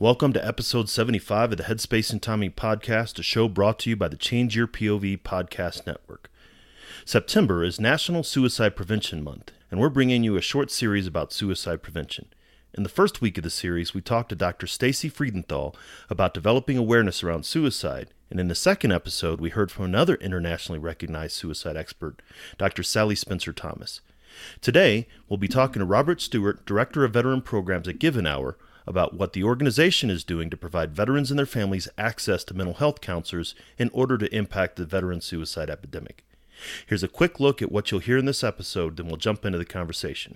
Welcome to episode 75 of the Headspace and Timing podcast, a show brought to you by the Change Your POV podcast network. September is National Suicide Prevention Month, and we're bringing you a short series about suicide prevention. In the first week of the series, we talked to Dr. Stacy Friedenthal about developing awareness around suicide, and in the second episode, we heard from another internationally recognized suicide expert, Dr. Sally Spencer-Thomas. Today, we'll be talking to Robert Stewart, Director of Veteran Programs at Give an Hour, about what the organization is doing to provide veterans and their families access to mental health counselors in order to impact the veteran suicide epidemic. Here's a quick look at what you'll hear in this episode, then we'll jump into the conversation.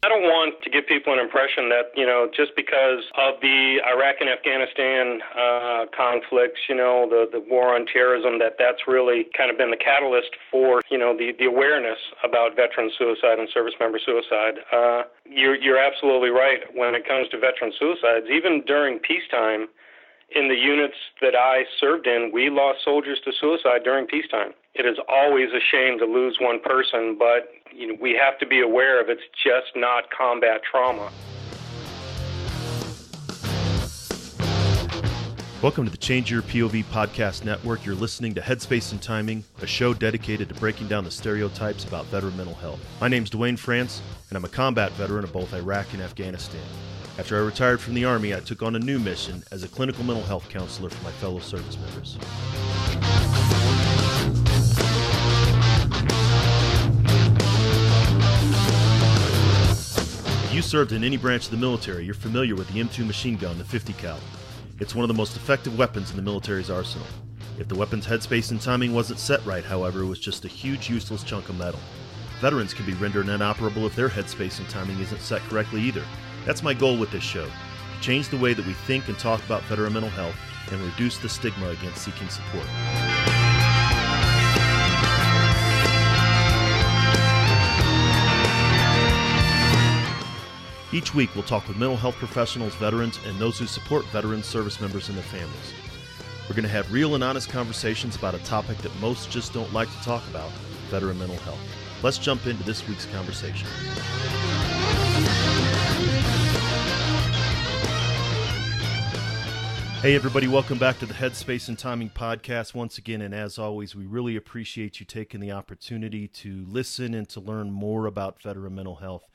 I don't want to give people an impression that, just because of the Iraq and Afghanistan conflicts, the war on terrorism, that's really kind of been the catalyst for, the awareness about veteran suicide and service member suicide. You're absolutely right when it comes to veteran suicides. Even during peacetime, in the units that I served in, we lost soldiers to suicide during peacetime. It is always a shame to lose one person, but we have to be aware of it's just not combat trauma. Welcome to the Change Your POV podcast network. You're listening to Headspace and Timing, a show dedicated to breaking down the stereotypes about veteran mental health. My name's Dwayne France, and I'm a combat veteran of both Iraq and Afghanistan. After I retired from the Army, I took on a new mission as a clinical mental health counselor for my fellow service members. If you served in any branch of the military, you're familiar with the M2 machine gun, the 50 cal. It's one of the most effective weapons in the military's arsenal. If the weapon's headspace and timing wasn't set right, however, it was just a huge useless chunk of metal. Veterans can be rendered inoperable if their headspace and timing isn't set correctly either. That's my goal with this show, to change the way that we think and talk about veteran mental health and reduce the stigma against seeking support. Each week, we'll talk with mental health professionals, veterans, and those who support veterans, service members, and their families. We're going to have real and honest conversations about a topic that most just don't like to talk about, veteran mental health. Let's jump into this week's conversation. Hey everybody, welcome back to the Headspace and Timing podcast once again, and as always, we really appreciate you taking the opportunity to listen and to learn more about veteran mental health.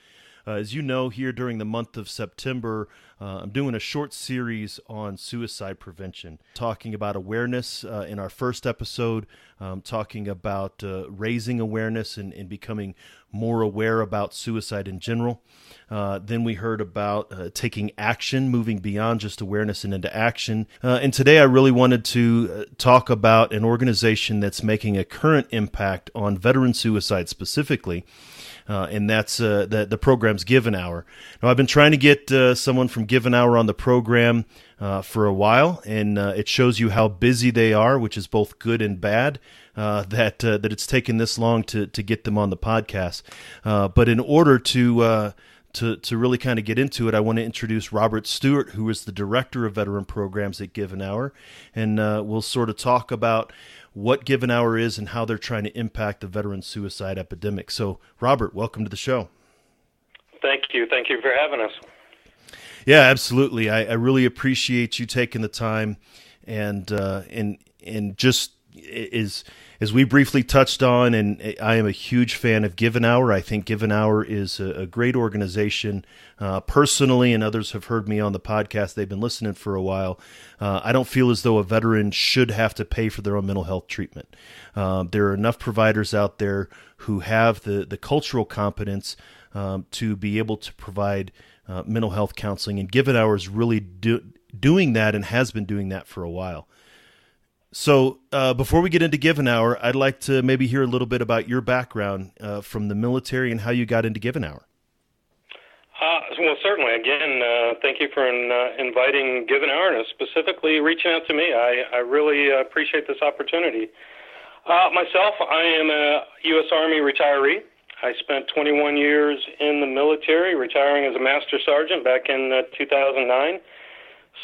As you know, here during the month of September, I'm doing a short series on suicide prevention, talking about awareness in our first episode, talking about raising awareness and becoming more aware about suicide in general. Then we heard about taking action, moving beyond just awareness and into action. And today I really wanted to talk about an organization that's making a current impact on veteran suicide specifically. And that's the program's Give an Hour. Now, I've been trying to get someone from Give an Hour on the program for a while, and it shows you how busy they are, which is both good and bad, that it's taken this long to get them on the podcast. But in order to really kind of get into it, I want to introduce Robert Stewart, who is the Director of Veteran Programs at Give an Hour, and we'll sort of talk about what Give an Hour is and how they're trying to impact the veteran suicide epidemic. So, Robert, welcome to the show. Thank you. Thank you for having us. Yeah, absolutely. I really appreciate you taking the time, and just as we briefly touched on, and I am a huge fan of Give an Hour. I think Give an Hour is a great organization. Personally, and others have heard me on the podcast, they've been listening for a while. I don't feel as though a veteran should have to pay for their own mental health treatment. There are enough providers out there who have the cultural competence to be able to provide mental health counseling, and Give an Hour is really doing that and has been doing that for a while. So before we get into Give an Hour, I'd like to maybe hear a little bit about your background from the military and how you got into Give an Hour. Well, certainly. Again, thank you for inviting Give an Hour and specifically reaching out to me. I really appreciate this opportunity. Myself, I am a U.S. Army retiree. I spent 21 years in the military, retiring as a master sergeant back in 2009.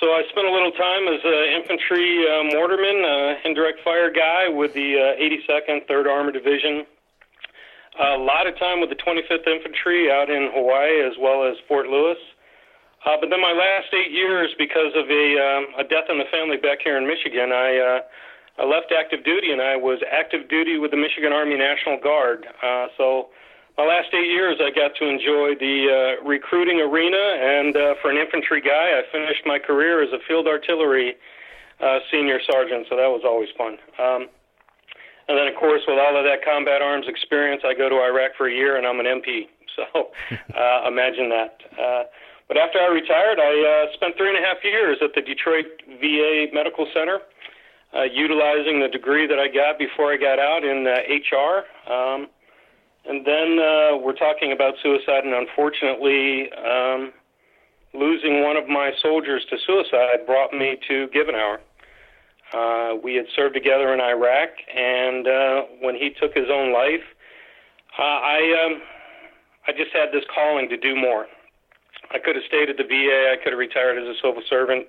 So I spent a little time as an infantry mortarman, indirect-fire guy with the 82nd 3rd Armored Division. A lot of time with the 25th Infantry out in Hawaii as well as Fort Lewis. But then my last 8 years, because of a death in the family back here in Michigan, I left active duty, and I was active duty with the Michigan Army National Guard. So my last 8 years, I got to enjoy the recruiting arena, and for an infantry guy, I finished my career as a field artillery senior sergeant, so that was always fun. And then, of course, with all of that combat arms experience, I go to Iraq for a year, and I'm an MP. So imagine that. But after I retired, I spent 3.5 years at the Detroit VA Medical Center, utilizing the degree that I got before I got out in HR. And then we're talking about suicide, and unfortunately, losing one of my soldiers to suicide brought me to Givenhour. We had served together in Iraq, and when he took his own life, I just had this calling to do more. I could have stayed at the VA. I could have retired as a civil servant,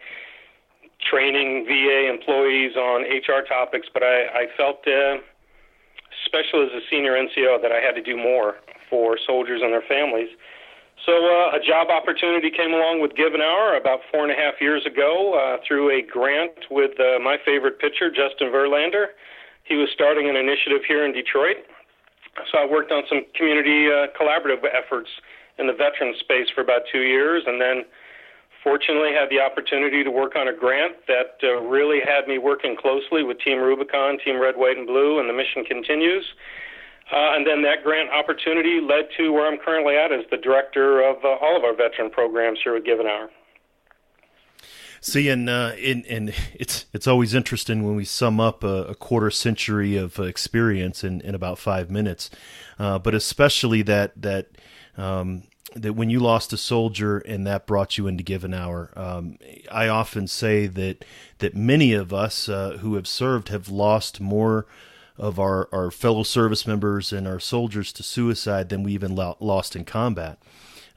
training VA employees on HR topics, but I felt, especially as a senior NCO, that I had to do more for soldiers and their families. So a job opportunity came along with Givenhour about 4.5 years ago through a grant with my favorite pitcher, Justin Verlander. He was starting an initiative here in Detroit. So I worked on some community collaborative efforts in the veteran space for about 2 years, and then fortunately had the opportunity to work on a grant that really had me working closely with Team Rubicon, Team Red, White, and Blue, and the mission continues. And then that grant opportunity led to where I'm currently at as the director of all of our veteran programs here at Givenhour. See, and it's always interesting when we sum up a quarter century of experience in about 5 minutes, but especially that when you lost a soldier and that brought you into Givenhour. I often say that many of us who have served have lost more of our fellow service members and our soldiers to suicide than we even lost in combat.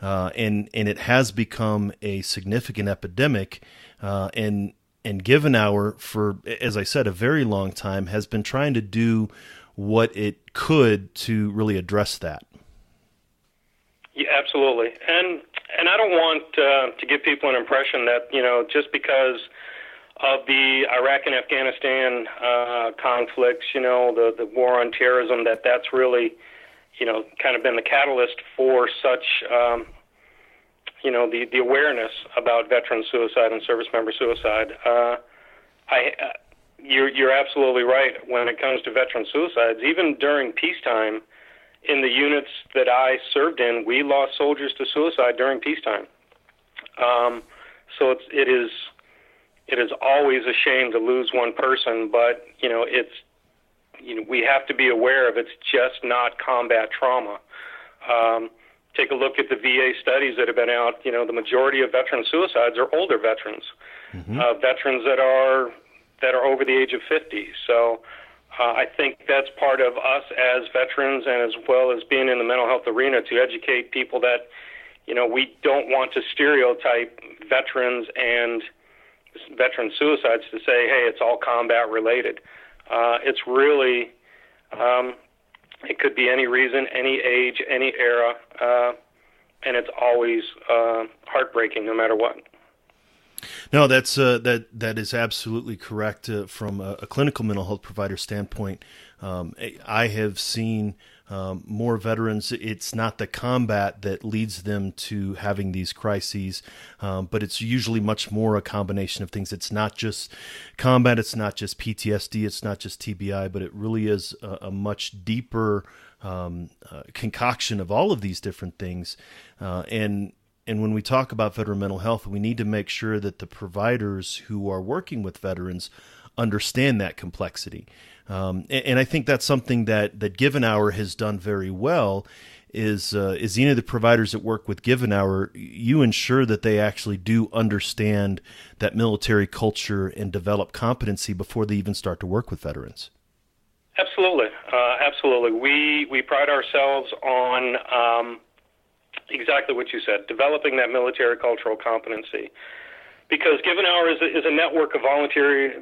And it has become a significant epidemic, and Givenhour, for, as I said, a very long time, has been trying to do what it could to really address that. Yeah, absolutely. And I don't want to give people an impression that, just because of the Iraq and Afghanistan conflicts, the war on terrorism, that's really, kind of been the catalyst for such, the awareness about veteran suicide and service member suicide. You're absolutely right when it comes to veteran suicides. Even during peacetime, in the units that I served in, we lost soldiers to suicide during peacetime. So it is always a shame to lose one person, but we have to be aware of it's just not combat trauma. Take a look at the VA studies that have been out. The majority of veteran suicides are older veterans, veterans that are over the age of 50. So I think that's part of us as veterans, and as well as being in the mental health arena, to educate people that we don't want to stereotype veterans and veteran suicides to say, hey, it's all combat related. It's really, it could be any reason, any age, any era, and it's always heartbreaking no matter what. No, that is absolutely correct. From a clinical mental health provider standpoint, I have seen more veterans. It's not the combat that leads them to having these crises, but it's usually much more a combination of things. It's not just combat, it's not just PTSD, it's not just TBI, but it really is a much deeper concoction of all of these different things. And when we talk about veteran mental health, we need to make sure that the providers who are working with veterans understand that complexity. And I think that's something that Givenhour has done very well, is any of the providers that work with Givenhour, you ensure that they actually do understand that military culture and develop competency before they even start to work with veterans. Absolutely. Absolutely. We pride ourselves on exactly what you said, developing that military cultural competency. Because Givenhour is a network of volunteer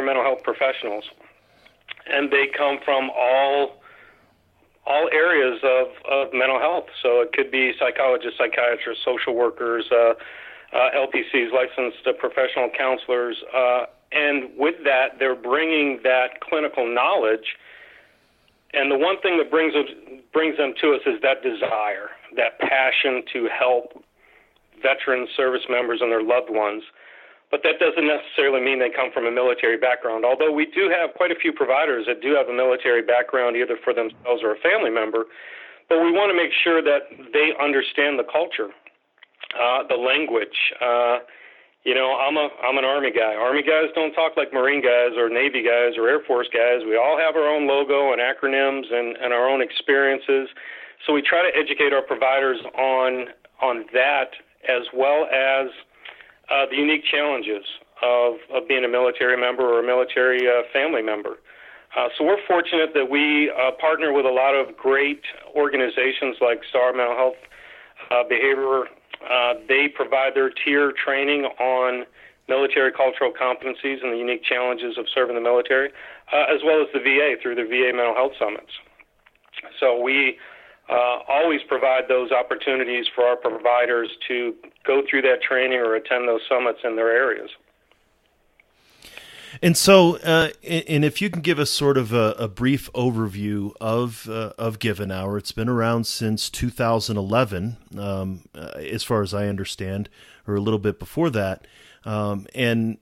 mental health professionals, and they come from all areas of mental health. So it could be psychologists, psychiatrists, social workers, LPCs, licensed professional counselors, and with that, they're bringing that clinical knowledge. And the one thing that brings them to us is that desire, that passion to help veteran service members and their loved ones. But that doesn't necessarily mean they come from a military background, although we do have quite a few providers that do have a military background, either for themselves or a family member. But we want to make sure that they understand the culture, the language. I'm an Army guy. Army guys don't talk like Marine guys or Navy guys or Air Force guys. We all have our own logo and acronyms and our own experiences. So we try to educate our providers on that, as well as the unique challenges of being a military member or a military family member. So we're fortunate that we partner with a lot of great organizations like STAR Mental Health Behavior. They provide their tier training on military cultural competencies and the unique challenges of serving the military, as well as the VA through the VA Mental Health Summits. So we always provide those opportunities for our providers to go through that training or attend those summits in their areas. And so, and if you can give us sort of a brief overview of Given Hour. It's been around since 2011, as far as I understand, or a little bit before that, and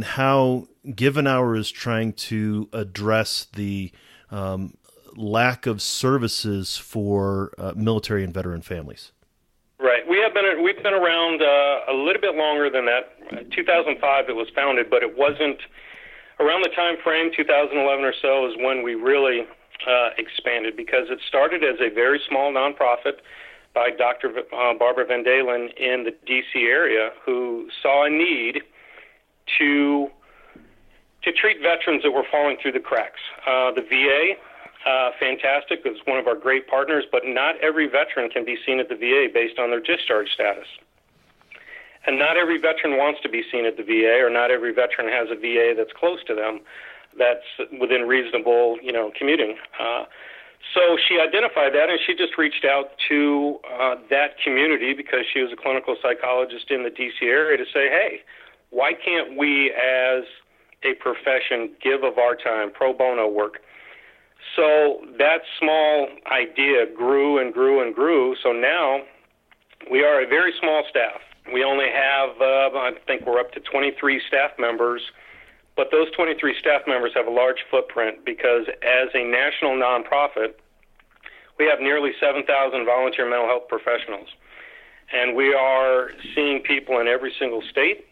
how Given Hour is trying to address the lack of services for military and veteran families. Right. We've been around a little bit longer than that. 2005 it was founded, but it wasn't around the time frame 2011 or so is when we really expanded, because it started as a very small nonprofit by Dr. Barbara Van Dalen in the D.C. area, who saw a need to treat veterans that were falling through the cracks. The VA. Fantastic. It's one of our great partners, but not every veteran can be seen at the VA based on their discharge status. And not every veteran wants to be seen at the VA, or not every veteran has a VA that's close to them, that's within reasonable, commuting. So she identified that, and she just reached out to that community, because she was a clinical psychologist in the D.C. area, to say, hey, why can't we as a profession give of our time, pro bono work? So that small idea grew and grew and grew. So now we are a very small staff. We only have, I think we're up to 23 staff members, but those 23 staff members have a large footprint, because as a national nonprofit, we have nearly 7,000 volunteer mental health professionals. And we are seeing people in every single state.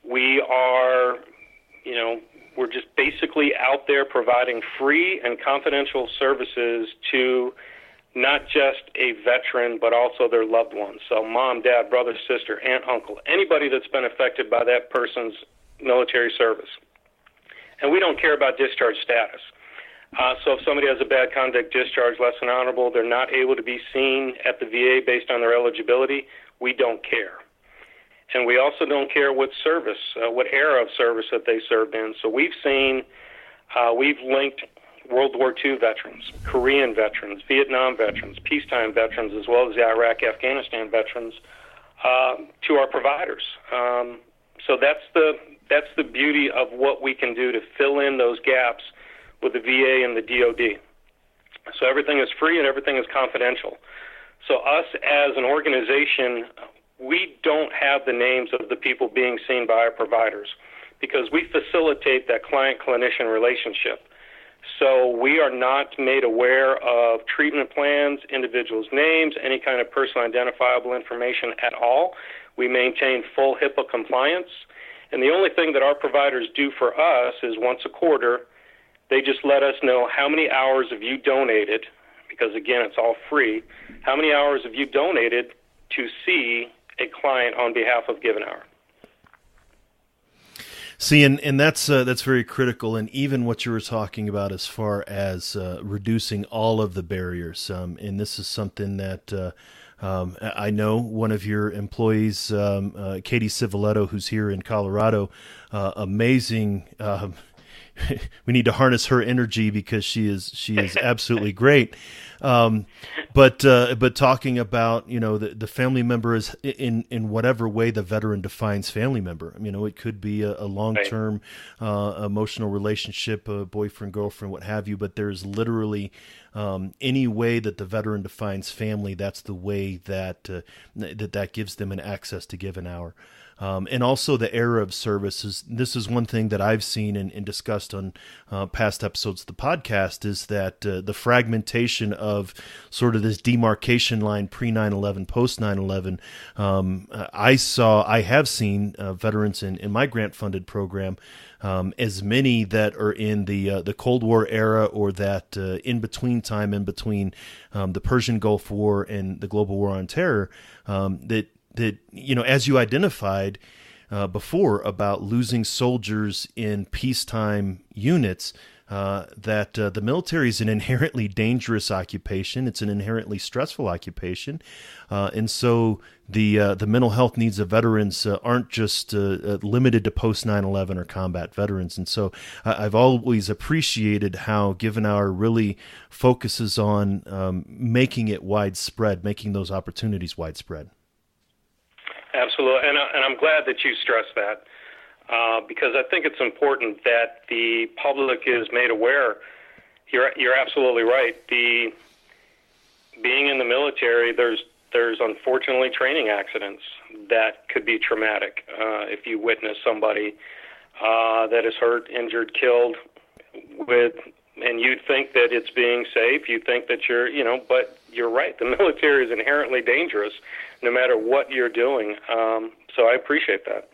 We are, we're just basically out there providing free and confidential services to not just a veteran, but also their loved ones. So mom, dad, brother, sister, aunt, uncle, anybody that's been affected by that person's military service. And we don't care about discharge status. So if somebody has a bad conduct discharge, less than honorable, they're not able to be seen at the VA based on their eligibility, we don't care. And we also don't care what service, what era of service that they served in. So we've linked World War II veterans, Korean veterans, Vietnam veterans, peacetime veterans, as well as the Iraq-Afghanistan veterans, to our providers. So that's the beauty of what we can do to fill in those gaps with the VA and the DoD. So everything is free and everything is confidential. So us as an organization, we don't have the names of the people being seen by our providers, because we facilitate that client-clinician relationship. So we are not made aware of treatment plans, individuals' names, any kind of personal identifiable information at all. We maintain full HIPAA compliance. And the only thing that our providers do for us is once a quarter, they just let us know how many hours have you donated, because, again, it's all free, how many hours have you donated to see a client on behalf of Given Hour. See, and that's very critical, and even what you were talking about as far as reducing all of the barriers, and this is something that I know one of your employees, Katie Civiletto, who's here in Colorado, amazing we need to harness her energy because she is absolutely great. But talking about, the family member is in whatever way the veteran defines family member. It could be a long-term emotional relationship, a boyfriend, girlfriend, what have you. But there's literally any way that the veteran defines family. That's the way that that gives them an access to give an hour. And also the era of service this is one thing that I've seen and discussed on past episodes of the podcast, is that the fragmentation of sort of this demarcation line pre 9/11, post 9/11. I have seen veterans in my grant funded program, as many that are in the Cold War era, or that in between time, in between the Persian Gulf War and the global war on terror, that as you identified before about losing soldiers in peacetime units, that the military is an inherently dangerous occupation. It's an inherently stressful occupation. And so the mental health needs of veterans aren't just limited to post 9/11 or combat veterans. And so I've always appreciated how Give an Hour really focuses on making it widespread, making those opportunities widespread. Absolutely, and I'm glad that you stressed that, because I think it's important that the public is made aware. You're absolutely right. Being in the military, there's unfortunately training accidents that could be traumatic. If you witness somebody that is hurt, injured, killed, and you'd think that it's being safe, you think that but you're right. The military is inherently dangerous, no matter what you're doing. So I appreciate that.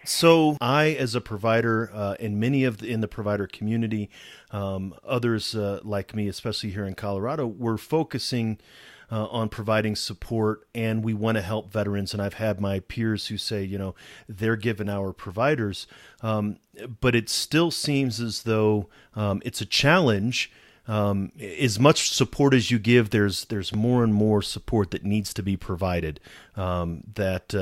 So I, as a provider, and many in the provider community, others like me, especially here in Colorado, we're focusing on providing support, and we want to help veterans. And I've had my peers who say, they're Give an Hour providers, but it still seems as though it's a challenge. As much support as you give, there's more and more support that needs to be provided. That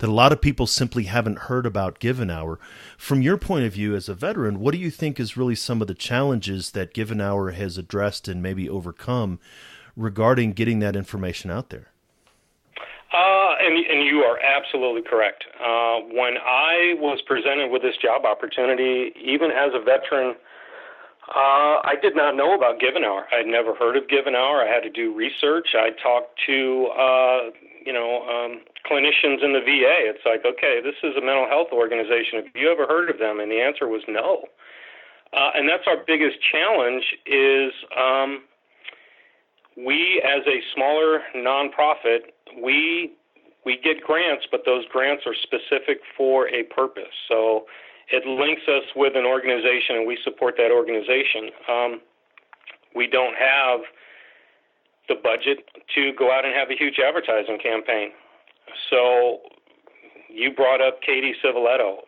a lot of people simply haven't heard about Give an Hour. From your point of view as a veteran, what do you think is really some of the challenges that Give an Hour has addressed and maybe overcome regarding getting that information out there? And you are absolutely correct. When I was presented with this job opportunity, even as a veteran, I did not know about Give an Hour. I'd never heard of Give an Hour. I had to do research. I talked to, clinicians in the VA. It's like, okay, this is a mental health organization. Have you ever heard of them? And the answer was no. And that's our biggest challenge is we, as a smaller nonprofit, we get grants, but those grants are specific for a purpose. So it links us with an organization, and we support that organization. We don't have the budget to go out and have a huge advertising campaign. So you brought up Katie Civiletto.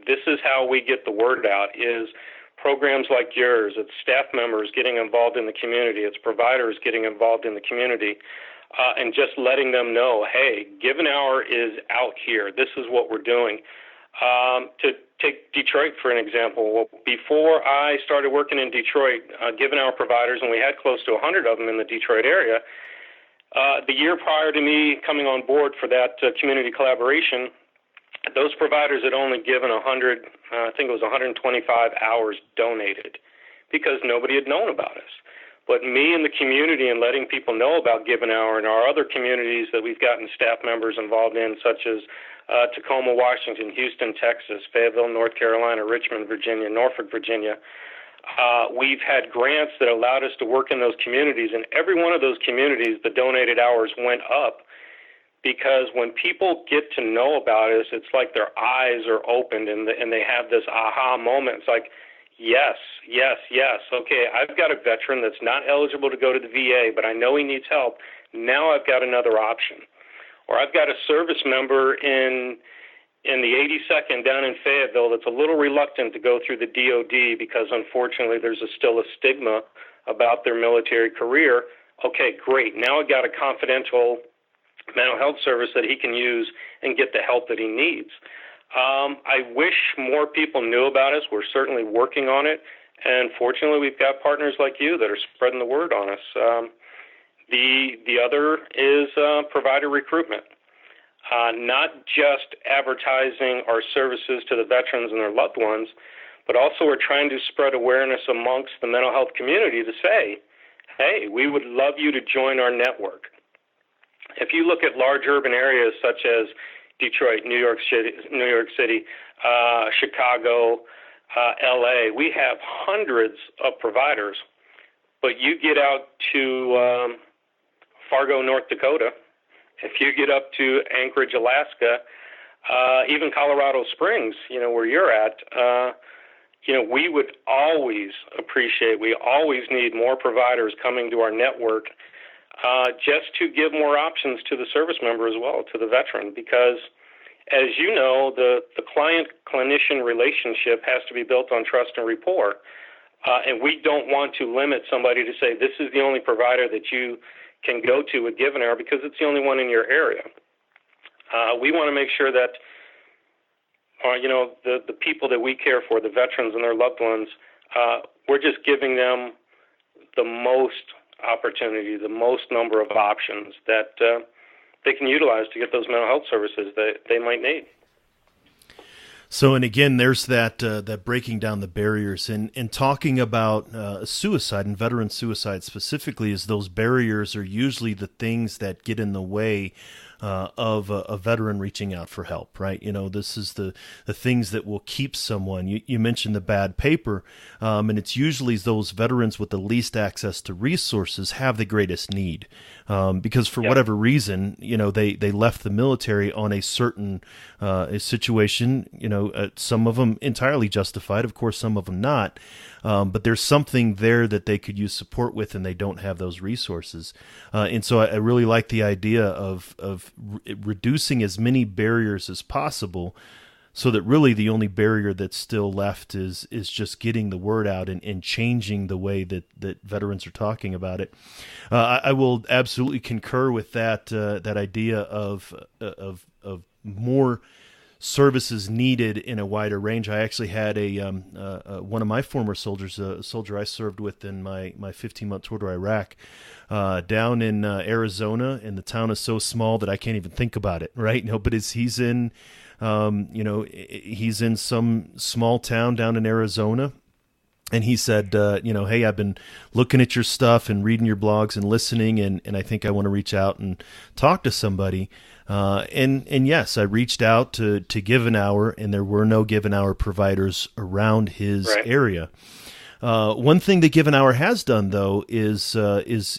This is how we get the word out, is programs like yours. It's staff members getting involved in the community. It's providers getting involved in the community, and just letting them know, hey, Give an Hour is out here. This is what we're doing. To take Detroit for an example. Well, before I started working in Detroit, Give an Hour providers, and we had close to 100 of them in the Detroit area, the year prior to me coming on board for that community collaboration, those providers had only given 125 hours donated because nobody had known about us. But me and the community and letting people know about Give an Hour and our other communities that we've gotten staff members involved in, such as Tacoma, Washington, Houston, Texas, Fayetteville, North Carolina, Richmond, Virginia, Norfolk, Virginia. We've had grants that allowed us to work in those communities, and every one of those communities, the donated hours went up, because when people get to know about us, it's like their eyes are opened and they have this aha moment. It's like, yes. Okay, I've got a veteran that's not eligible to go to the VA, but I know he needs help. Now I've got another option. Or I've got a service member in the 82nd down in Fayetteville that's a little reluctant to go through the DOD because, unfortunately, there's still a stigma about their military career. Okay, great. Now I've got a confidential mental health service that he can use and get the help that he needs. I wish more people knew about us. We're certainly working on it, and fortunately, we've got partners like you that are spreading the word on us. The other is provider recruitment. Not just advertising our services to the veterans and their loved ones, but also we're trying to spread awareness amongst the mental health community to say, hey, we would love you to join our network. If you look at large urban areas such as Detroit, New York City, Chicago, LA, we have hundreds of providers, but you get out to Fargo, North Dakota, if you get up to Anchorage, Alaska, even Colorado Springs, where you're at, we would always appreciate, we always need more providers coming to our network just to give more options to the service member as well, to the veteran, because as you know, the client-clinician relationship has to be built on trust and rapport, and we don't want to limit somebody to say this is the only provider that you can go to a given hour because it's the only one in your area. We want to make sure that the people that we care for, the veterans and their loved ones, we're just giving them the most opportunity, the most number of options that they can utilize to get those mental health services that they might need. So, and again, there's that breaking down the barriers and talking about suicide and veteran suicide specifically, is those barriers are usually the things that get in the way of a veteran reaching out for help, right? This is the things that will keep someone. You mentioned the bad paper, and it's usually those veterans with the least access to resources have the greatest need, because for whatever reason, they left the military on a certain a situation. Some of them entirely justified, of course, some of them not. But there's something there that they could use support with, and they don't have those resources. And so I really like the idea of reducing as many barriers as possible, so that really the only barrier that's still left is just getting the word out and changing the way that veterans are talking about it. I will absolutely concur with that idea of more services needed in a wider range. I actually had one of my former soldiers, a soldier I served with in my 15-month tour to Iraq, down in Arizona, and the town is so small that I can't even think about it, right? But he's in some small town down in Arizona. And he said, hey, I've been looking at your stuff and reading your blogs and listening, and I think I want to reach out and talk to somebody. And yes, I reached out to Give an Hour, and there were no Give an Hour providers around his area. One thing that Give an Hour has done, though, is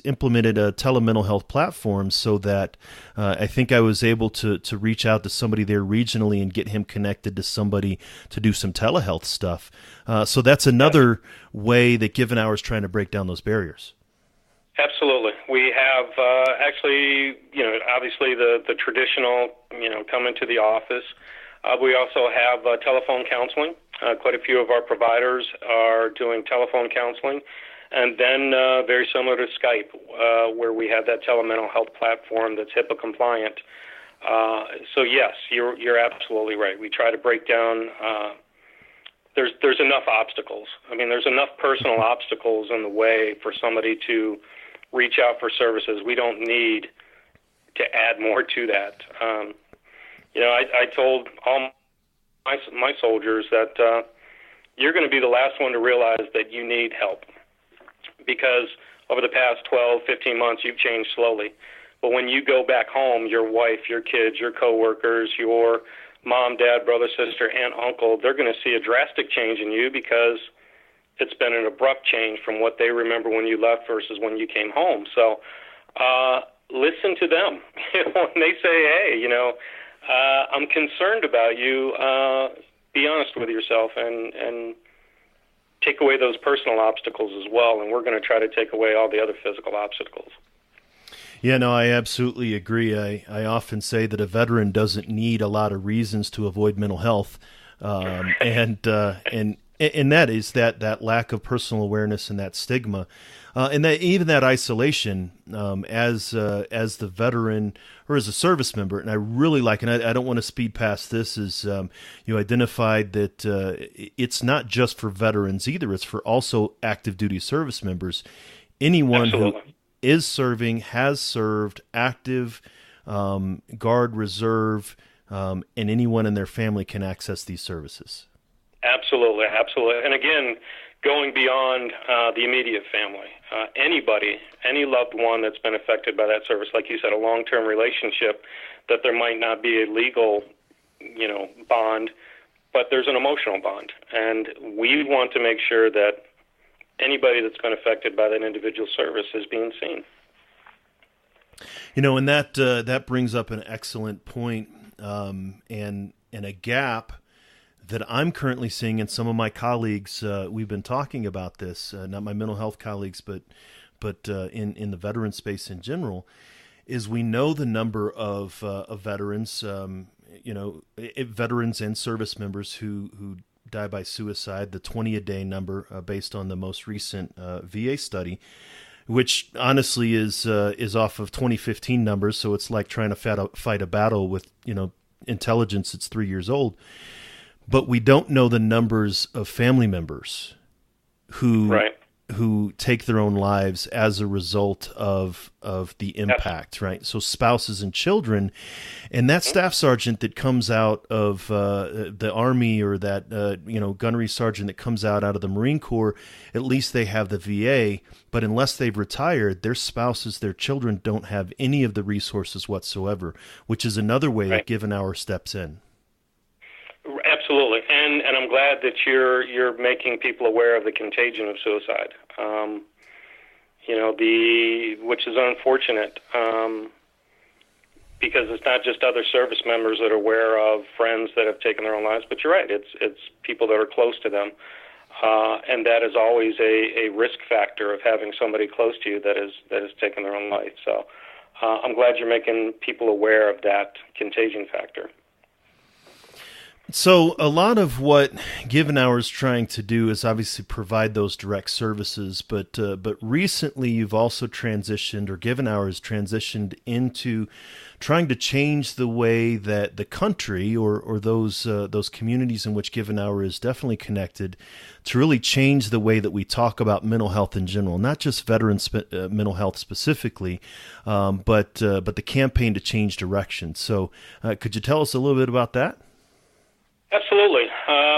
implemented a telemental health platform, so that I think I was able to reach out to somebody there regionally and get him connected to somebody to do some telehealth stuff. So that's another way that Give an Hour is trying to break down those barriers. Absolutely. We have actually, obviously the traditional, come into the office. We also have telephone counseling. Quite a few of our providers are doing telephone counseling. And then very similar to Skype, where we have that telemental health platform that's HIPAA compliant. So yes, you're absolutely right. We try to break down. There's enough obstacles. There's enough personal obstacles in the way for somebody to reach out for services. We don't need to add more to that. I told all my soldiers that you're going to be the last one to realize that you need help, because over the past 12, 15 months, you've changed slowly. But when you go back home, your wife, your kids, your coworkers, your mom, dad, brother, sister, aunt, uncle, they're going to see a drastic change in you, because it's been an abrupt change from what they remember when you left versus when you came home. So listen to them. When they say, hey, I'm concerned about you, be honest with yourself and take away those personal obstacles as well, and we're going to try to take away all the other physical obstacles. Yeah, no, I absolutely agree. I often say that a veteran doesn't need a lot of reasons to avoid mental health, and And that is that lack of personal awareness and that stigma, and that even that isolation as the veteran or as a service member. And I really like, and I don't want to speed past this, is you identified that it's not just for veterans either. It's for also active duty service members. Anyone Absolutely. who is serving, has served, active, Guard, Reserve, and anyone in their family can access these services. Absolutely, absolutely. And again, going beyond the immediate family, anybody, any loved one that's been affected by that service, like you said, a long-term relationship, that there might not be a legal, bond, but there's an emotional bond. And we want to make sure that anybody that's been affected by that individual service is being seen. And that brings up an excellent point, and a gap that I'm currently seeing in some of my colleagues. We've been talking about this, not my mental health colleagues, but in the veteran space in general, is we know the number of veterans, veterans and service members who die by suicide, the 20 a day number based on the most recent VA study, which honestly is off of 2015 numbers. So it's like trying to fight a battle with, intelligence that's 3 years old. But we don't know the numbers of family members who take their own lives as a result of the impact, right? So spouses and children, and that staff sergeant that comes out of the Army, or that gunnery sergeant that comes out of the Marine Corps, at least they have the VA. But unless they've retired, their spouses, their children don't have any of the resources whatsoever, which is another way that Given Hour steps in. Absolutely, and I'm glad that you're making people aware of the contagion of suicide. Which is unfortunate, because it's not just other service members that are aware of friends that have taken their own lives, but you're right, it's people that are close to them, and that is always a risk factor of having somebody close to you that has taken their own life. So I'm glad you're making people aware of that contagion factor. So a lot of what Given Hour is trying to do is obviously provide those direct services, but recently you've also transitioned, or Given Hour has transitioned into trying to change the way that the country or those communities in which Given Hour is definitely connected, to really change the way that we talk about mental health in general, not just veterans mental health specifically, but the campaign to change direction. So could you tell us a little bit about that? Absolutely.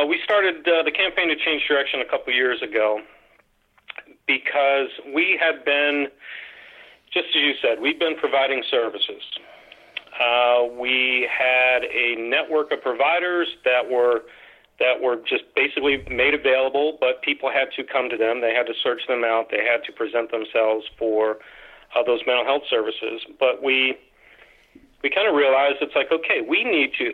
We started the campaign to change direction a couple years ago because we have been, just as you said, we've been providing services. We had a network of providers that were just basically made available, but people had to come to them. They had to search them out. They had to present themselves for those mental health services. But we kind of realized it's like, okay, we need to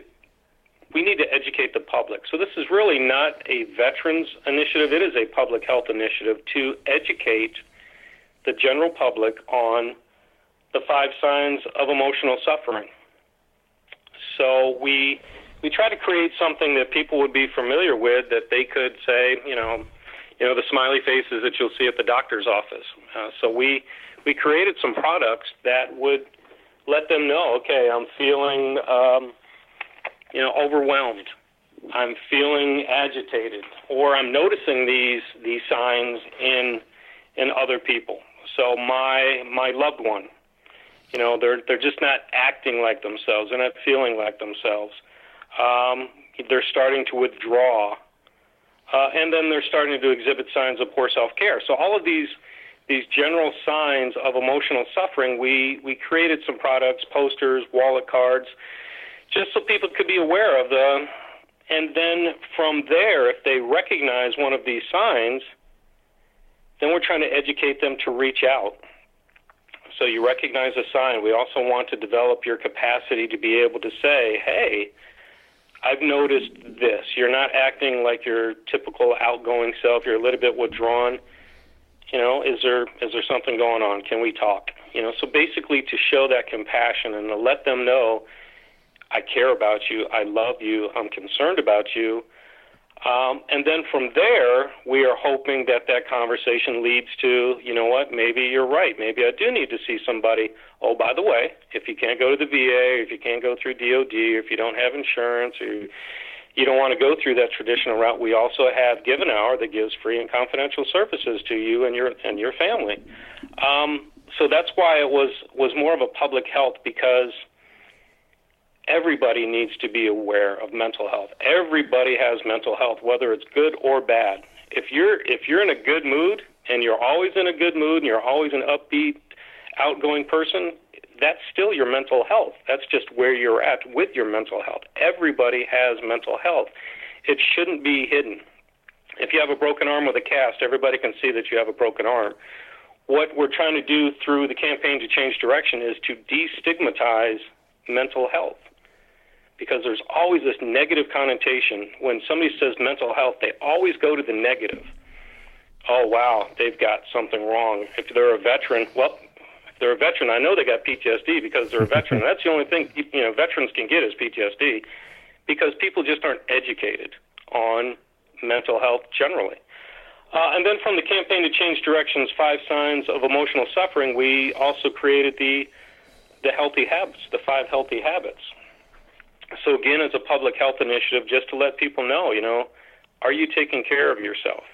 educate the public. So this is really not a veterans initiative. It is a public health initiative to educate the general public on the 5 signs of emotional suffering. So we try to create something that people would be familiar with, that they could say, the smiley faces that you'll see at the doctor's office. So we created some products that would let them know, okay, I'm feeling overwhelmed. I'm feeling agitated, or I'm noticing these signs in other people. So my loved one, they're just not acting like themselves. They're not feeling like themselves. They're starting to withdraw, and then they're starting to exhibit signs of poor self-care. So all of these general signs of emotional suffering, we created some products, posters, wallet cards, just so people could be aware of them. And then from there, if they recognize one of these signs, then we're trying to educate them to reach out. So you recognize a sign. We also want to develop your capacity to be able to say, hey, I've noticed this. You're not acting like your typical outgoing self. You're a little bit withdrawn. Is there something going on? Can we talk? So basically to show that compassion and to let them know, I care about you, I love you, I'm concerned about you, And then from there, we are hoping that that conversation leads to, you know what, maybe you're right. Maybe I do need to see somebody. Oh, by the way, if you can't go to the VA, if you can't go through DOD, or if you don't have insurance, or you don't want to go through that traditional route, we also have Give an Hour that gives free and confidential services to you and your family. So that's why it was more of a public health, because everybody needs to be aware of mental health. Everybody has mental health, whether it's good or bad. If you're in a good mood, and you're always in a good mood, and you're always an upbeat, outgoing person, that's still your mental health. That's just where you're at with your mental health. Everybody has mental health. It shouldn't be hidden. If you have a broken arm with a cast, everybody can see that you have a broken arm. What we're trying to do through the campaign to change direction is to destigmatize mental health, because there's always this negative connotation. When somebody says mental health, they always go to the negative. Oh, wow, they've got something wrong. If they're a veteran, well, if they're a veteran, I know they got PTSD because they're a veteran. That's the only thing, veterans can get is PTSD, because people just aren't educated on mental health generally. And then from the campaign to change directions, 5 signs of emotional suffering, we also created the healthy habits, the 5 healthy habits. So again, it's a public health initiative just to let people know, are you taking care of yourself?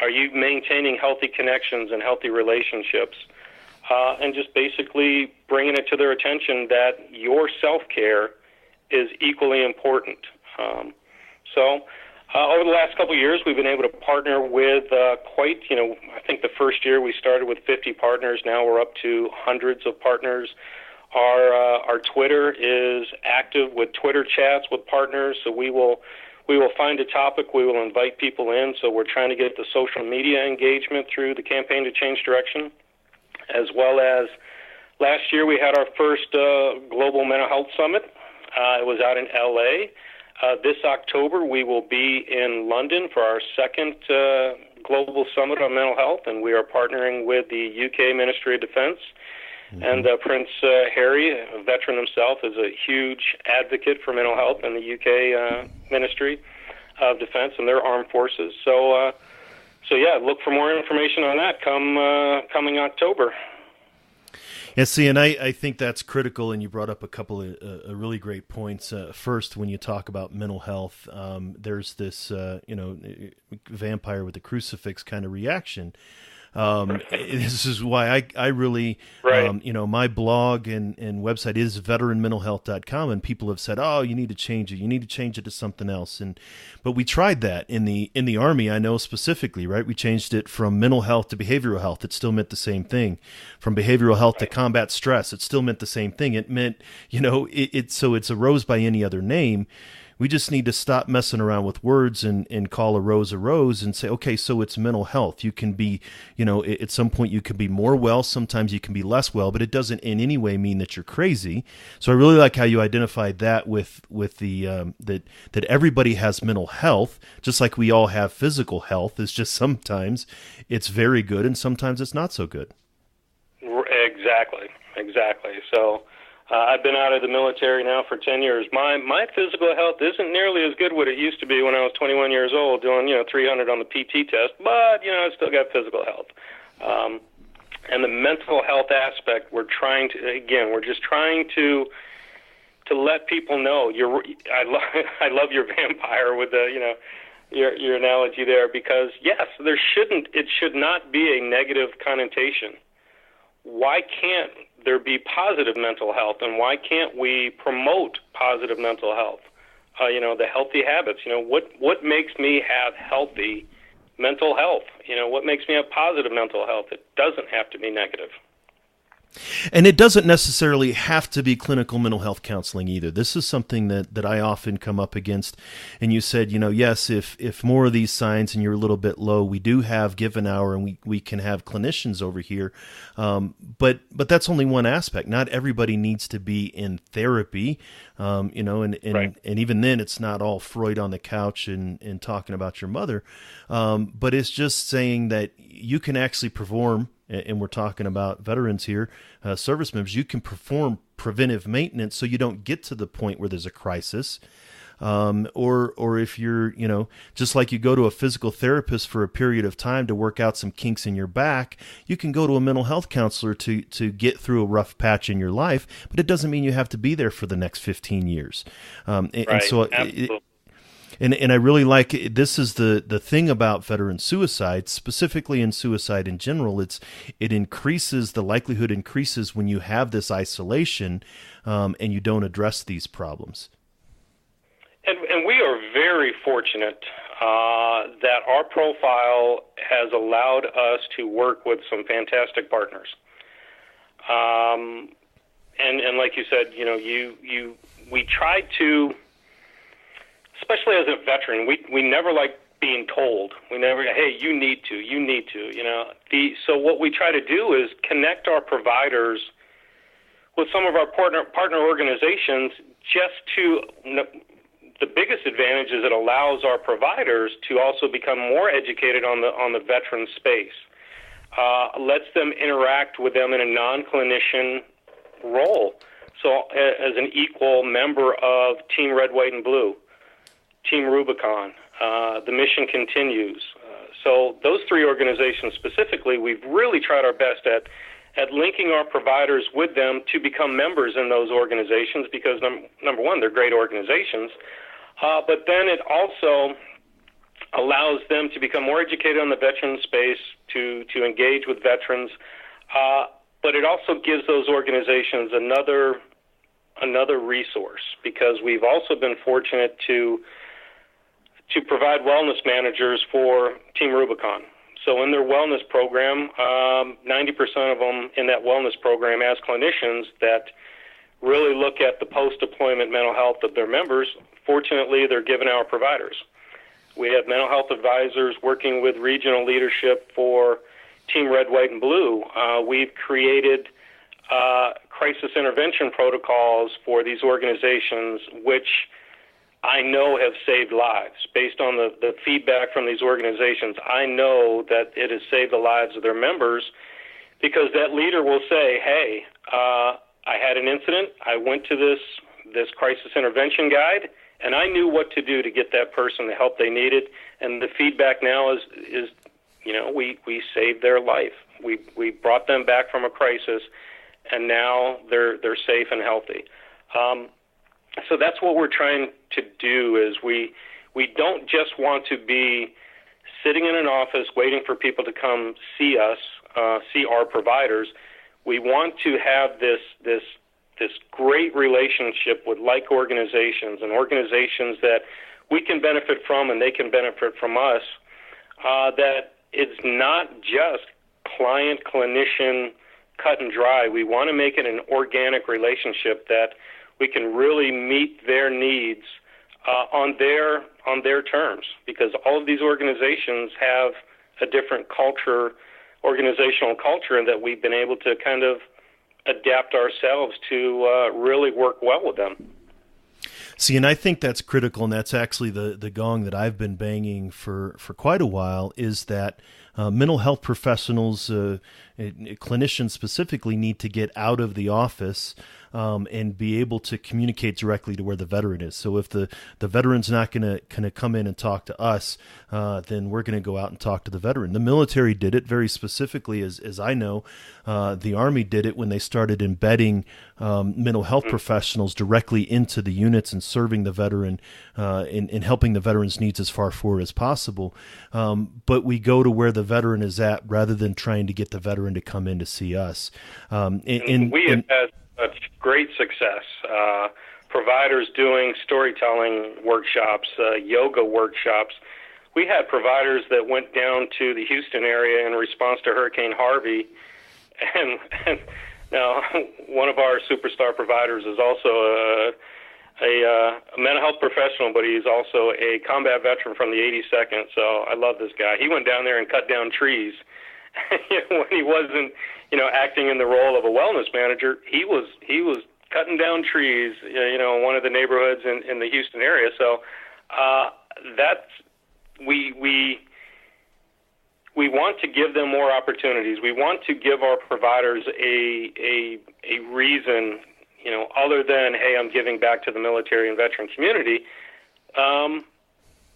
Are you maintaining healthy connections and healthy relationships? And just basically bringing it to their attention that your self-care is equally important. Over the last couple of years, we've been able to partner with I think the first year we started with 50 partners. Now we're up to hundreds of partners. Our Twitter is active with Twitter chats with partners, so we will find a topic, we will invite people in, so we're trying to get the social media engagement through the campaign to change direction, as well as last year we had our first Global Mental Health Summit. It was out in L.A. This October we will be in London for our second Global Summit on Mental Health, and we are partnering with the UK Ministry of Defence. Mm-hmm. And Prince Harry, a veteran himself, is a huge advocate for mental health in the UK Ministry of Defense and their armed forces. So look for more information on that coming October. Yeah, see, and I think that's critical, and you brought up a couple of really great points. First, when you talk about mental health, there's this, vampire with the crucifix kind of reaction. This is why I really, right. My blog and website is veteranmentalhealth.com, and people have said, oh, you need to change it. You need to change it to something else. But we tried that in the Army. I know specifically, right? We changed it from mental health to behavioral health. It still meant the same thing. From behavioral health to combat stress, it still meant the same thing. It meant, so it's a rose by any other name. We just need to stop messing around with words and call a rose and say, okay, so it's mental health. You can be, at some point you can be more well, sometimes you can be less well, but it doesn't in any way mean that you're crazy. So I really like how you identified that with the that everybody has mental health, just like we all have physical health. It's just sometimes it's very good and sometimes it's not so good. Exactly. So I've been out of the military now for 10 years. My physical health isn't nearly as good what it used to be when I was 21 years old doing, 300 on the PT test, but, I still got physical health. And the mental health aspect, we're just trying to let people know. I love your vampire with the, your analogy there, because yes, it should not be a negative connotation. Why can't there be positive mental health, and why can't we promote positive mental health? The healthy habits. What makes me have healthy mental health? What makes me have positive mental health? It doesn't have to be negative. And it doesn't necessarily have to be clinical mental health counseling either. This is something that I often come up against. And you said, yes, if more of these signs and you're a little bit low, we do have Give an Hour, and we can have clinicians over here. But that's only one aspect. Not everybody needs to be in therapy, right. And even then it's not all Freud on the couch and talking about your mother. But it's just saying that you can actually perform, and we're talking about veterans here, service members, you can perform preventive maintenance so you don't get to the point where there's a crisis. or if you're, just like you go to a physical therapist for a period of time to work out some kinks in your back, you can go to a mental health counselor to get through a rough patch in your life, but it doesn't mean you have to be there for the next 15 years. And so And I really like this is the thing about veteran suicide, specifically in suicide in general. The likelihood increases when you have this isolation and you don't address these problems. And we are very fortunate that our profile has allowed us to work with some fantastic partners. And like you said, we try to, especially as a veteran, we never like being told. We never, hey, you need to. So what we try to do is connect our providers with some of our partner organizations. The biggest advantage is it allows our providers to also become more educated on the veteran space. Lets them interact with them in a non-clinician role. So as an equal member of Team Red, White, and Blue, Team Rubicon, the mission continues. So those three organizations specifically, we've really tried our best at linking our providers with them to become members in those organizations because, number one, they're great organizations, but then it also allows them to become more educated on the veteran space, to engage with veterans, but it also gives those organizations another resource because we've also been fortunate to provide wellness managers for Team Rubicon. So in their wellness program, 90% of them in that wellness program as clinicians that really look at the post-deployment mental health of their members. Fortunately, they're given our providers. We have mental health advisors working with regional leadership for Team Red, White, and Blue. We've created crisis intervention protocols for these organizations, which I know have saved lives. Based on the feedback from these organizations, I know that it has saved the lives of their members because that leader will say, hey, I had an incident. I went to this crisis intervention guide, and I knew what to do to get that person the help they needed. And the feedback now is we saved their life. We brought them back from a crisis, and now they're safe and healthy. So that's what we're trying to do is we don't just want to be sitting in an office waiting for people to come see us, see our providers. We want to have this great relationship with like organizations and organizations that we can benefit from and they can benefit from us, that it's not just client, clinician, cut and dry. We want to make it an organic relationship that we can really meet their needs on their terms, because all of these organizations have a different organizational culture, and that we've been able to kind of adapt ourselves to really work well with them. See, and I think that's critical, and that's actually the gong that I've been banging for quite a while, is that mental health professionals, clinicians specifically, need to get out of the office and be able to communicate directly to where the veteran is. So if the veteran's not going to come in and talk to us, then we're going to go out and talk to the veteran. The military did it very specifically, as I know. The Army did it when they started embedding mental health professionals directly into the units and serving the veteran in helping the veteran's needs as far forward as possible. But we go to where the veteran is at rather than trying to get the veteran to come in to see us. We have had such great success. Providers doing storytelling workshops, yoga workshops. We had providers that went down to the Houston area in response to Hurricane Harvey, and now one of our superstar providers is also a mental health professional, but he's also a combat veteran from the 82nd. So I love this guy. He went down there and cut down trees. When he wasn't, acting in the role of a wellness manager, he was cutting down trees, in one of the neighborhoods in the Houston area. So that's we want to give them more opportunities. We want to give our providers a reason, other than, hey, I'm giving back to the military and veteran community.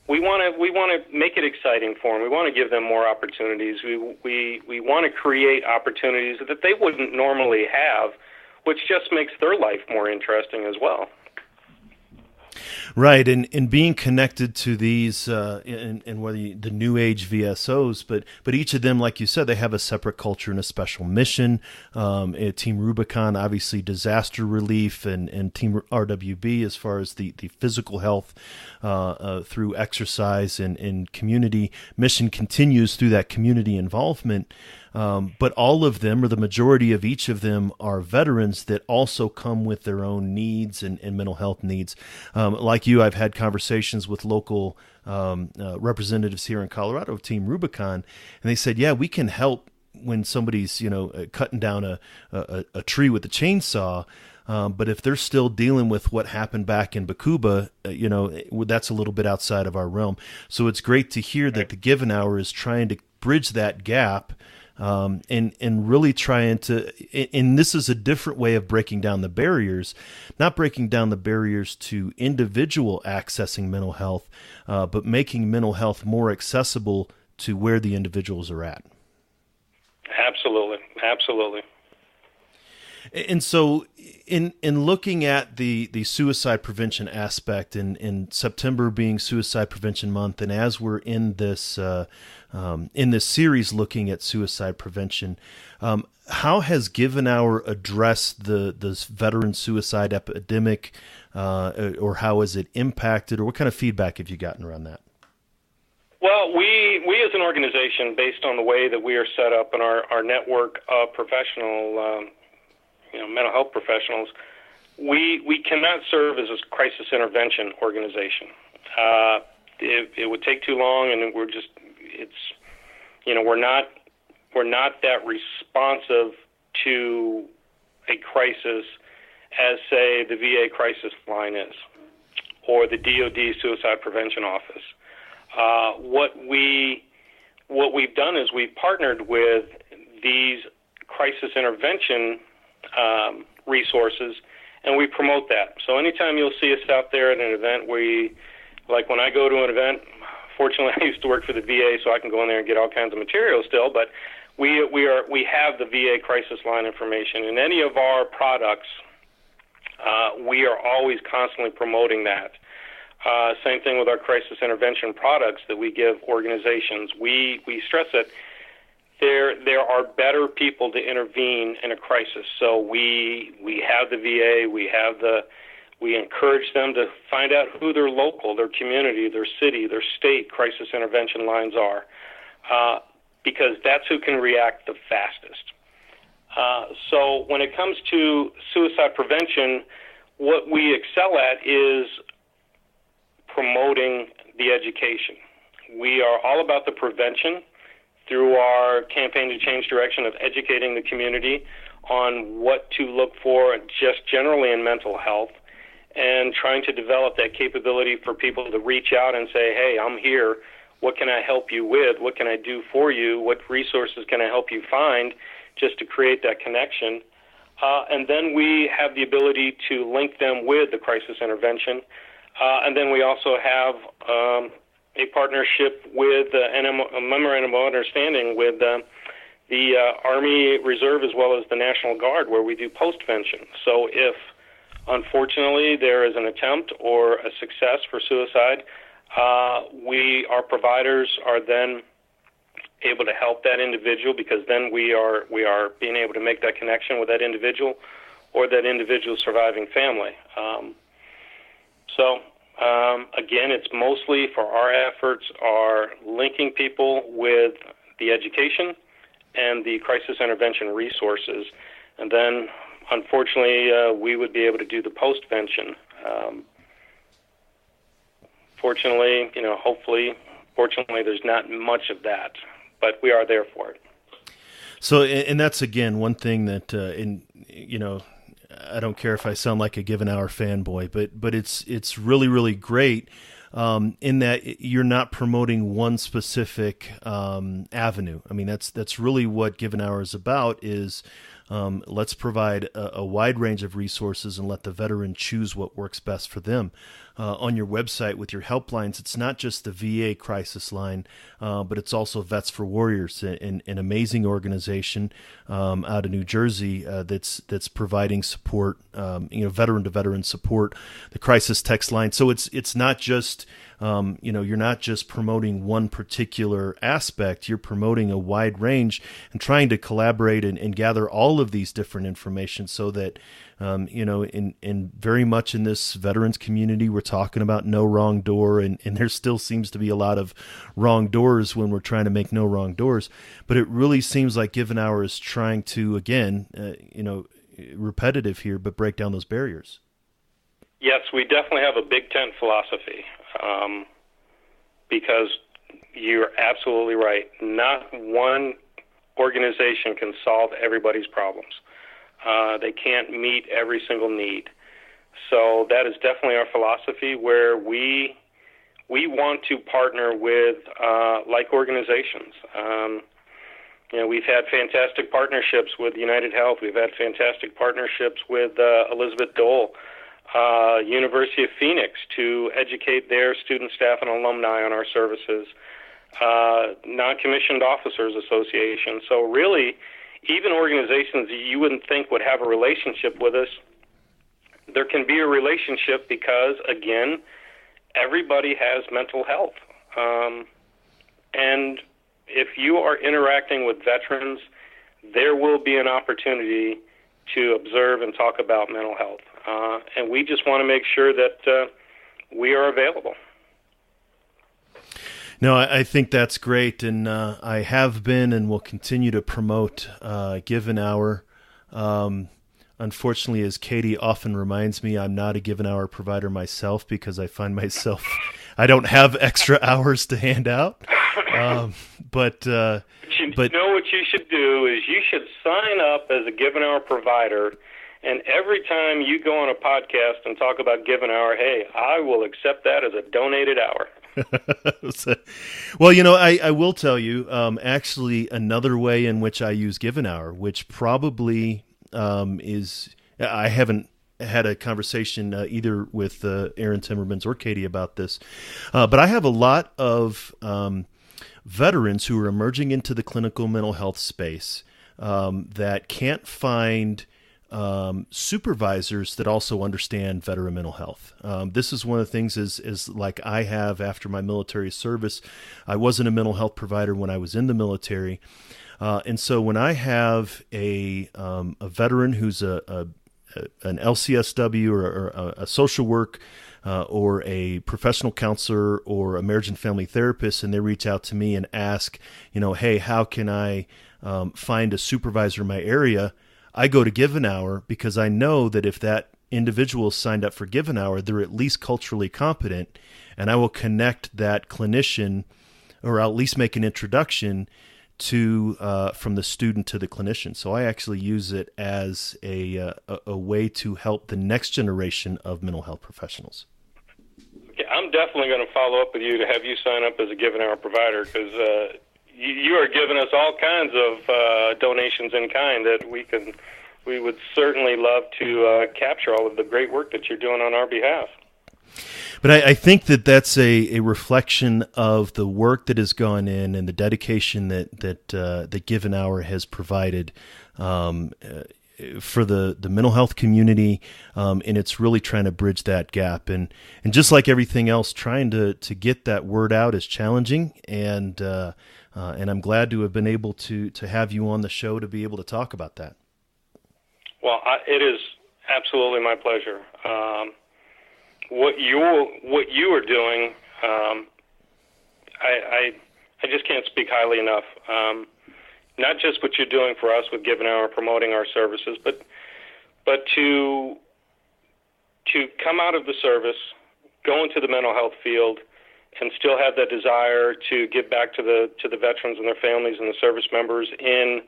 We want to make it exciting for them. We want to give them more opportunities. We want to create opportunities that they wouldn't normally have, which just makes their life more interesting as well. Right, and being connected to these, and whether the new age VSOs, but each of them, like you said, they have a separate culture and a special mission. Team Rubicon, obviously disaster relief, and Team RWB as far as the physical health through exercise and community. Mission continues through that community involvement. But all of them, or the majority of each of them, are veterans that also come with their own needs and mental health needs. Like you, I've had conversations with local representatives here in Colorado of Team Rubicon, and they said, yeah, we can help when somebody's cutting down a tree with a chainsaw. But if they're still dealing with what happened back in Bakuba, that's a little bit outside of our realm. So it's great to hear that the Given Hour is trying to bridge that gap. And really trying to, and this is a different way of breaking down the barriers, not breaking down the barriers to individual accessing mental health, but making mental health more accessible to where the individuals are at. Absolutely. And so in looking at the suicide prevention aspect, and September being Suicide Prevention Month, and as we're in this series looking at suicide prevention, how has Given Hour addressed this veteran suicide epidemic, or how has it impacted, or what kind of feedback have you gotten around that? Well, we as an organization, based on the way that we are set up and our network of professional mental health professionals, we cannot serve as a crisis intervention organization. It would take too long, and we're not that responsive to a crisis as, say, the VA crisis line is, or the DoD Suicide Prevention Office. What we've done is we've partnered with these crisis intervention resources, and we promote that. So anytime you'll see us out there at an event, like when I go to an event, fortunately I used to work for the VA, so I can go in there and get all kinds of material still, but we have the VA crisis line information. In any of our products, we are always constantly promoting that. Same thing with our crisis intervention products that we give organizations. We stress that there are better people to intervene in a crisis. So we have the VA, we encourage them to find out who their local, their community, their city, their state crisis intervention lines are, because that's who can react the fastest. So when it comes to suicide prevention, what we excel at is promoting the education. We are all about the prevention through our campaign to change direction of educating the community on what to look for just generally in mental health, and trying to develop that capability for people to reach out and say, hey, I'm here. What can I help you with? What can I do for you? What resources can I help you find, just to create that connection? And then we have the ability to link them with the crisis intervention. And then we also have a partnership with a memorandum of understanding with the Army Reserve as well as the National Guard, where we do postvention. So if, unfortunately, there is an attempt or a success for suicide, our providers are then able to help that individual, because then we are being able to make that connection with that individual or that individual's surviving family. Again, it's mostly for our efforts are linking people with the education and the crisis intervention resources. And then, unfortunately, we would be able to do the postvention. Fortunately, fortunately, there's not much of that, but we are there for it. So, and that's, again, one thing that, I don't care if I sound like a Given Hour fanboy, but it's really, really great in that you're not promoting one specific avenue. I mean, that's really what Given Hour is about, is let's provide a wide range of resources and let the veteran choose what works best for them. on your website with your helplines, it's not just the VA crisis line, but it's also Vets for Warriors, an amazing organization out of New Jersey that's providing support, veteran to veteran support, the crisis text line. So it's not just you're not just promoting one particular aspect, you're promoting a wide range and trying to collaborate and gather all of these different information so that, in very much in this veterans community, we're talking about no wrong door, and there still seems to be a lot of wrong doors when we're trying to make no wrong doors. But it really seems like Givenhour is trying to, again, repetitive here, but break down those barriers. Yes, we definitely have a big tent philosophy, because you're absolutely right. Not one organization can solve everybody's problems. They can't meet every single need. So that is definitely our philosophy, where we want to partner with like organizations. We've had fantastic partnerships with United Health. We've had fantastic partnerships with Elizabeth Dole, University of Phoenix, to educate their student, staff, and alumni on our services, Non-Commissioned Officers Association. So really, even organizations you wouldn't think would have a relationship with us, there can be a relationship because, again, everybody has mental health. And if you are interacting with veterans, there will be an opportunity to observe and talk about mental health. And we just want to make sure that we are available. No, I think that's great, and I have been and will continue to promote Givenhour. Unfortunately, as Katie often reminds me, I'm not a Givenhour provider myself because I find myself, I don't have extra hours to hand out. But know what you should do is you should sign up as a Givenhour provider, and every time you go on a podcast and talk about Givenhour, hey, I will accept that as a donated hour. Well, I will tell you, actually, another way in which I use Givenhour, which probably is, I haven't had a conversation either with Aaron Timmermans or Katie about this, but I have a lot of veterans who are emerging into the clinical mental health space that can't find supervisors that also understand veteran mental health. This is one of the things is like I have after my military service. I wasn't a mental health provider when I was in the military. And so when I have a veteran who's an LCSW or a social work or a professional counselor or a marriage and family therapist, and they reach out to me and ask, hey, how can I find a supervisor in my area? I go to Givenhour because I know that if that individual is signed up for Givenhour, they're at least culturally competent, and I will connect that clinician, or I'll at least make an introduction to from the student to the clinician. So I actually use it as a way to help the next generation of mental health professionals. Okay, I'm definitely going to follow up with you to have you sign up as a Givenhour provider, because you are giving us all kinds of donations in kind that we would certainly love to capture all of the great work that you're doing on our behalf. But I think that that's a reflection of the work that has gone in and the dedication that Givenhour has provided for the mental health community, and it's really trying to bridge that gap. And just like everything else, trying to get that word out is challenging, and I'm glad to have been able to have you on the show to be able to talk about that. Well, it is absolutely my pleasure. What you are doing, I just can't speak highly enough. Not just what you're doing for us with Givenhour, promoting our services, but to come out of the service, go into the mental health field, and still have that desire to give back to the veterans and their families and the service members. And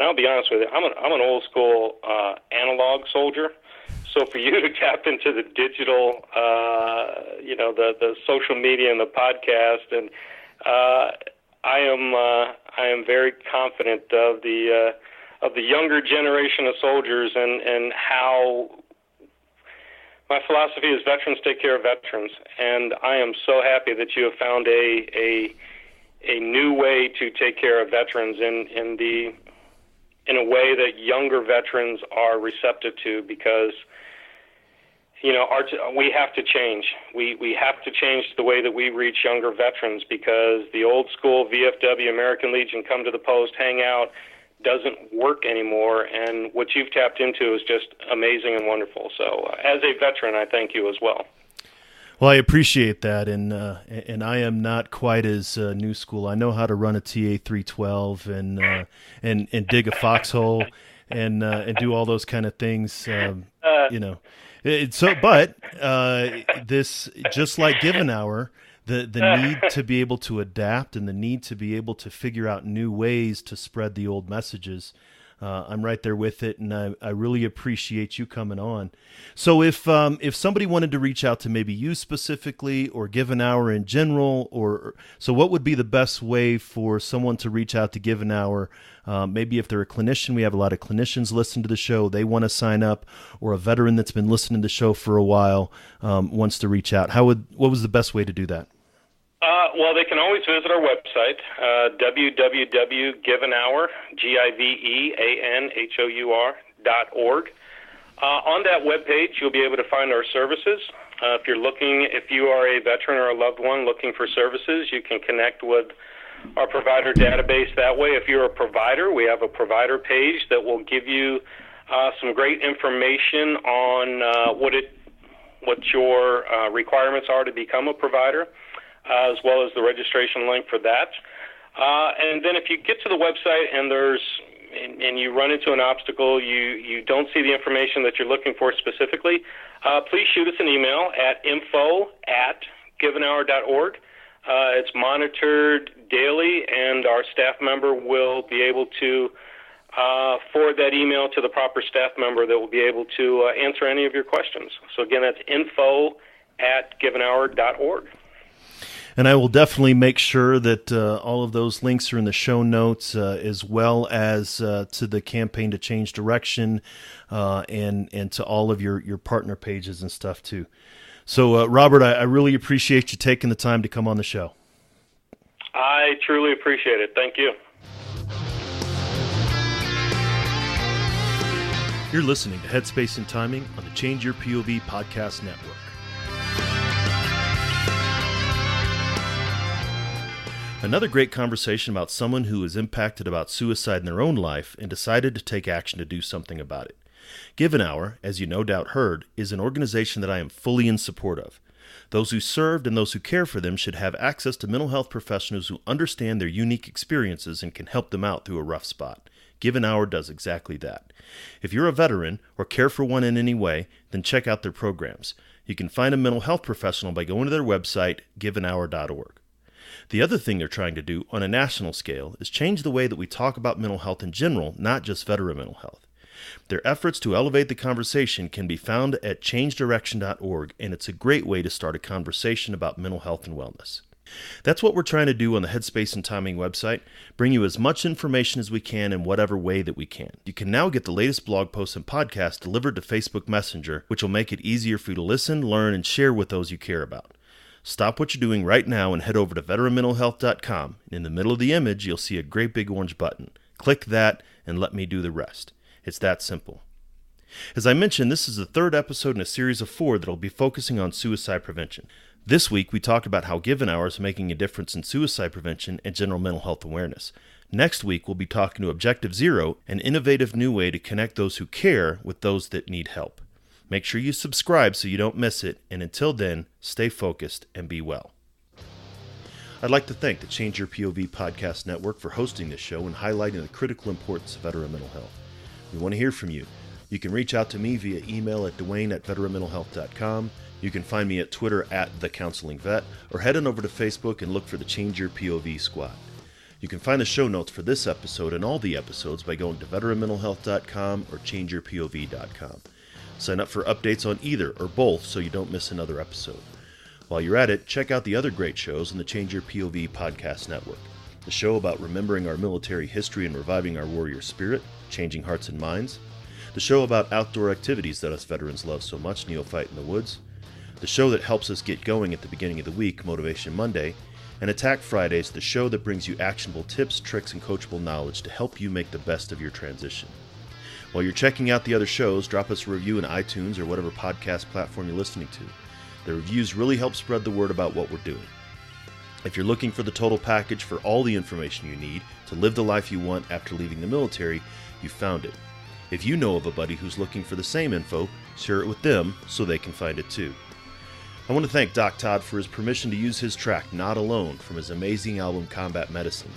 I'll be honest with you, I'm an old school analog soldier. So for you to tap into the digital, the social media and the podcast, and I am very confident of the younger generation of soldiers and how My philosophy is veterans take care of veterans, and I am so happy that you have found a new way to take care of veterans in a way that younger veterans are receptive to, because we have to change. We have to change the way that we reach younger veterans, because the old school VFW, American Legion, come to the post, hang out, doesn't work anymore, and what you've tapped into is just amazing and wonderful. So as a veteran, I thank you as well. Well, I appreciate that, and I am not quite as new school. I know how to run a TA-312 and dig a foxhole and do all those kind of things. This, just like Given Hour, the need to be able to adapt and the need to be able to figure out new ways to spread the old messages. I'm right there with it, and I really appreciate you coming on. So if somebody wanted to reach out to maybe you specifically or Given Hour in general, so what would be the best way for someone to reach out to Given Hour? Maybe if they're a clinician, we have a lot of clinicians listen to the show, they want to sign up, or a veteran that's been listening to the show for a while wants to reach out. What was the best way to do that? Well, they can always visit our website, www.givenhour, GIVEANHOUR.org. On that webpage, you'll be able to find our services. If you are a veteran or a loved one looking for services, you can connect with our provider database that way. If you're a provider, we have a provider page that will give you some great information on what your requirements are to become a provider, as well as the registration link for that. And then if you get to the website and you run into an obstacle, you don't see the information that you're looking for specifically, please shoot us an email at info@givenhour.org. It's monitored daily, and our staff member will be able to forward that email to the proper staff member that will be able to answer any of your questions. So again, that's info@givenhour.org. And I will definitely make sure that all of those links are in the show notes, as well as to the campaign to change direction, and to all of your partner pages and stuff too. So, Robert, I really appreciate you taking the time to come on the show. I truly appreciate it. Thank you. You're listening to Headspace and Timing on the Change Your POV Podcast Network. Another great conversation about someone who is impacted about suicide in their own life and decided to take action to do something about it. Given Hour, as you no doubt heard, is an organization that I am fully in support of. Those who served and those who care for them should have access to mental health professionals who understand their unique experiences and can help them out through a rough spot. Given Hour does exactly that. If you're a veteran or care for one in any way, then check out their programs. You can find a mental health professional by going to their website, givenhour.org. The other thing they're trying to do on a national scale is change the way that we talk about mental health in general, not just veteran mental health. Their efforts to elevate the conversation can be found at changedirection.org, and it's a great way to start a conversation about mental health and wellness. That's what we're trying to do on the Headspace and Timing website, bring you as much information as we can in whatever way that we can. You can now get the latest blog posts and podcasts delivered to Facebook Messenger, which will make it easier for you to listen, learn, and share with those you care about. Stop what you're doing right now and head over to veteranmentalhealth.com. In the middle of the image, you'll see a great big orange button. Click that and let me do the rest. It's that simple. As I mentioned, this is the third episode in a series of 4 that will be focusing on suicide prevention. This week, we talked about how Given Hour is making a difference in suicide prevention and general mental health awareness. Next week, we'll be talking to Objective Zero, an innovative new way to connect those who care with those that need help. Make sure you subscribe so you don't miss it, and until then, stay focused and be well. I'd like to thank the Change Your POV Podcast Network for hosting this show and highlighting the critical importance of veteran mental health. We want to hear from you. You can reach out to me via email at dwayne@veteranmentalhealth.com. You can find me at Twitter at @TheCounselingVet, or head on over to Facebook and look for the Change Your POV Squad. You can find the show notes for this episode and all the episodes by going to veteranmentalhealth.com or changeyourpov.com. Sign up for updates on either or both so you don't miss another episode. While you're at it, check out the other great shows on the Change Your POV Podcast Network. The show about remembering our military history and reviving our warrior spirit, Changing Hearts and Minds. the show about outdoor activities that us veterans love so much, Neophyte in the Woods, the show that helps us get going at the beginning of the week, Motivation Monday, and Attack Fridays, the show that brings you actionable tips, tricks, and coachable knowledge to help you make the best of your transition. While you're checking out the other shows, drop us a review in iTunes or whatever podcast platform you're listening to. The reviews really help spread the word about what we're doing. If you're looking for the total package for all the information you need to live the life you want after leaving the military, you found it. If you know of a buddy who's looking for the same info, share it with them so they can find it too. I want to thank Doc Todd for his permission to use his track, Not Alone, from his amazing album, Combat Medicine.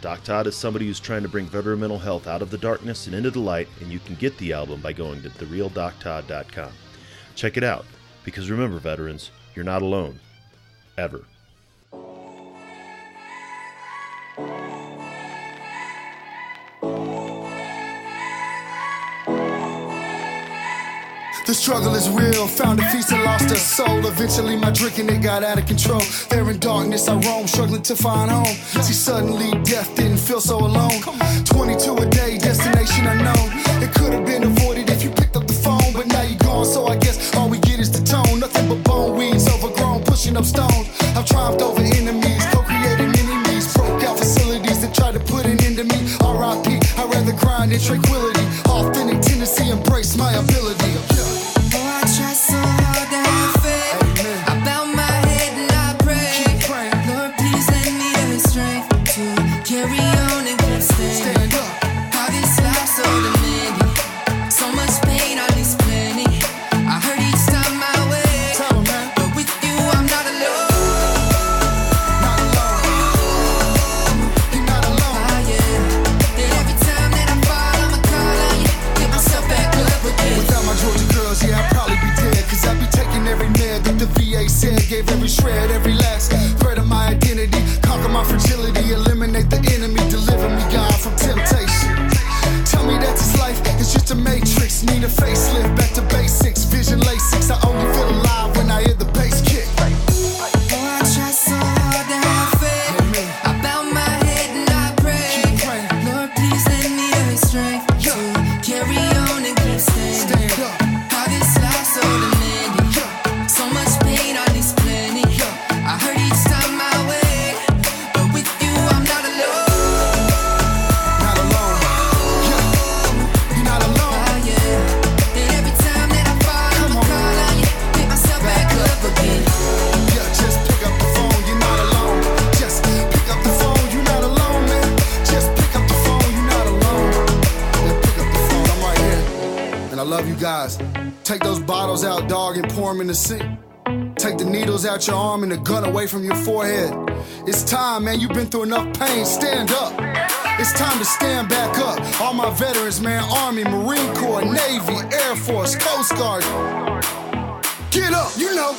Doc Todd is somebody who's trying to bring veteran mental health out of the darkness and into the light, and you can get the album by going to therealdoctodd.com. Check it out, because remember, veterans, you're not alone. Ever. The struggle is real, found a feast and lost a soul. Eventually my drinking, it got out of control. There in darkness I roam, struggling to find home. See, suddenly death didn't feel so alone. 22 a day, destination unknown. It could have been avoided if you picked up the phone, but now you're gone, so I guess all we get is the tone. Nothing but bone weeds, overgrown, pushing up stones. I've triumphed over enemies, co-creating enemies. Broke out facilities that tried to put an end to me. R.I.P. I'd rather grind in tranquility. Authentic tendency, embrace my ability. I try so hard to have faith. I bow my head and I pray. Lord, please lend me the strength to carry on and keep staying. How this life's so demanding, so much pain on this planet. I hurt each time my way, but with you I'm not alone. Not alone. You're not alone. Ah, yeah. And every time that I fall, I'ma call on you, get myself back up again. Without my Georgia girls, yeah, I'd probably be dead. Cause I'd be taking every med that the VA said. Gave every shred, every last thread of my identity. Conquer my fragility, eliminate the enemy. Deliver me, God, from temptation. Tell me that this life is just a matrix. Need a facelift, back to basics. Vision LASIX, I only feel alive when I hear the bass kick. I try so hard to have faith. I bow my head and I pray. Lord, please lend me the strength to carry on and keep staying. Stand up. How this life's so demanding, so much pain on this planet. I hurt each time my way, but with you I'm not alone. Not alone. Yeah. You're not alone. Ah, yeah. And every time that I fall, I'ma call on you, pick myself back up again. Yeah, just pick up the phone, you're not alone. Just pick up the phone, you're not alone, man. Just pick up the phone, you're not alone. Yeah, pick up the phone, I'm right here. And I love you guys. Take those bottles out, dog, and pour them in the sink. Take the needles out your arm and the gun away from your forehead. It's time, man, you've been through enough pain, stand up. It's time to stand back up. All my veterans, man, Army, Marine Corps, Navy, Air Force, Coast Guard. Get up, you know.